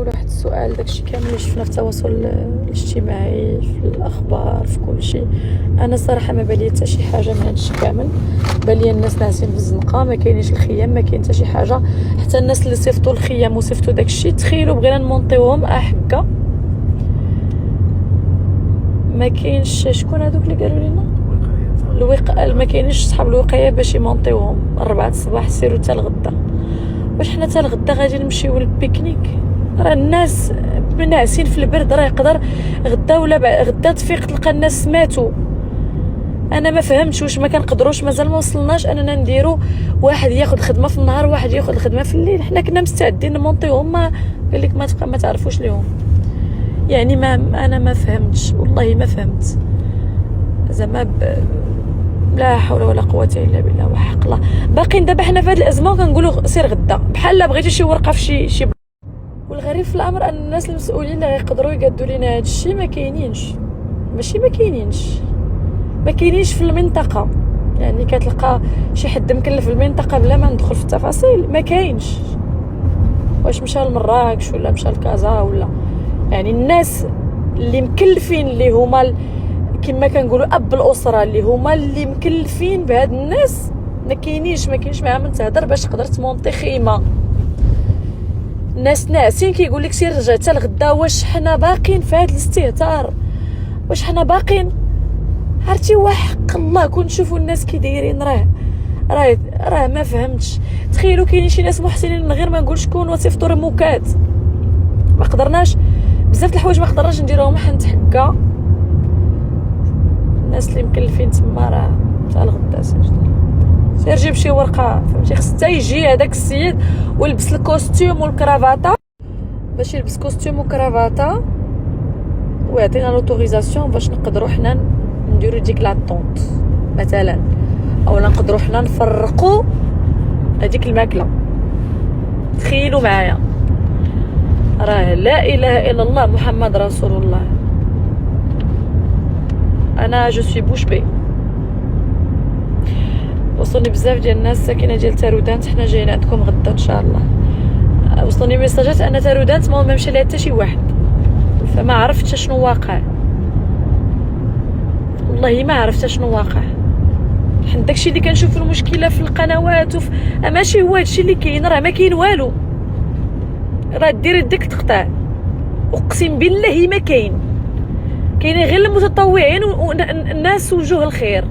نسولو واحد السؤال. داكشي كامل اللي شفنا في التواصل الاجتماعي، في الاخبار، في كل شيء، انا صراحه ما بالي حتى شي حاجه من هادشي كامل. بالي الناس ناعسين في الزنقه، ما كاينينش الخيام، ما كاين حتى شي حاجه. حتى الناس اللي صيفطوا الخيام وصيفطوا داكشي، تخيلوا بغينا نمونطيوهم حكا ما كاينش. شكون هذوك اللي قالوا لنا الوقايه؟ ما كاينينش صحاب الوقايه باش يمونطيوهم 4 الصباح. سيروا حتى الغدا. واش حنا حتى الغدا غادي نمشيو للبيكنيك؟ راه الناس ناعسين في البرد، راه يقدر غدا ولا غدا تفيق تلقى الناس ماتوا. انا ما فهمتش واش ما كنقدروش، مازال ما وصلناش اننا نديرو واحد ياخذ خدمه في النهار واحد ياخذ الخدمه في الليل. حنا كنا مستعدين نمونطيوهم، ما قال لك ما تعرفوش ليهم. يعني ما انا ما فهمتش، والله ما فهمت زعما لا حول ولا قوه الا بالله. وحق الله باقيين دابا حنا في هذه الازمه وكنقولوا سير غدا بحال بغيتي شي ورقه في شي. والغريب في الامر ان الناس المسؤولين اللي غيقدروا يقادوا لينا هذا الشيء ما كاينينش. ماشي ما كاينينش في المنطقه. يعني كتلقى شي حد مكلف في المنطقه بلا ما ندخل في التفاصيل، ما كاينش. واش مشى لمراكش ولا مشى لكازا ولا، يعني الناس اللي مكلفين اللي هما كما كنقولوا اب الاسره، اللي هما اللي مكلفين بهاد الناس، ما كاينش معاهم من تهضر باش تقدر تمونطي خيمه. الناس ناعسين كيقول لك سير رجع حتى الغدا. واش حنا باقين في هاد الاستهتار؟ واش حنا باقين؟ عرفتي وحق الله كون نشوفوا الناس كي دايرين راه ما فهمتش. تخيلوا كاينين شي ناس محسنين من غير ما نقول شكون وصيفطوا رموكات. ما قدرناش بزاف د الحوايج ما قدرناش نديروهم حنت حكا. الناس اللي مكلفين تما راه حتى الغدا سير جيب شي ورقه، فهمتي؟ خص حتى يجي هذاك السيد ويلبس الكوستيم والكرافاطه، باش يلبس كوستيم وكرافاطه ويعطينا لوتوريزاسيون باش نقدروا حنا نديرو ديك لاطونط مثلا، اولا نقدروا حنا نفرقوا هذيك الماكله. تخيلوا معايا، راه لا اله الا الله محمد رسول الله. انا جو سوي بوش بي. وصلني بزاف ديال الناس ساكنه ديال تارودانت، حنا جايين عندكم غدا ان شاء الله. وصلني ميساجات ان تارودانت ما مشى لها حتى شي واحد، فما عرفتش شنو واقع. والله ما عرفت شنو واقع. حنا داكشي اللي كنشوف المشكله في القنوات ماشي هو هادشي اللي كاين. راه ما كاين والو، راه دير يدك تقطع. اقسم بالله ما كاين. كاينين غير المتطوعين والناس وجوه الخير.